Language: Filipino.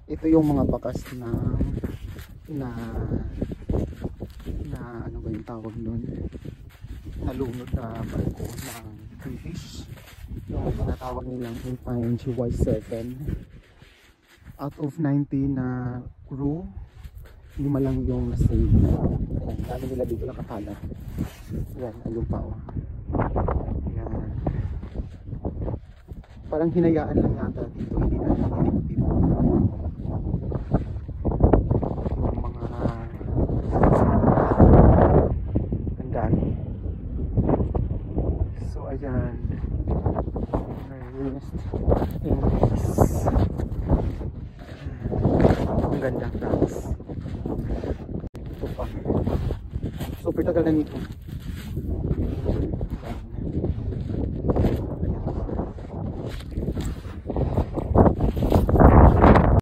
Ito yung mga bakas na ano ba yung tawag nun, nalunod na barko ng British, yung tinatawag nilang Empire GY7. Out of 90 na crew, 5 lang yung save. Ayan, dami nila dito nakakalat. Ayan, ayun pa oh. Ayan. Parang hinayaan lang yata dito, hindi na nilipit. Yung mga gandaan. So ayan, rest in peace. Ang ganda guys. Ito pa, super tagal na nito.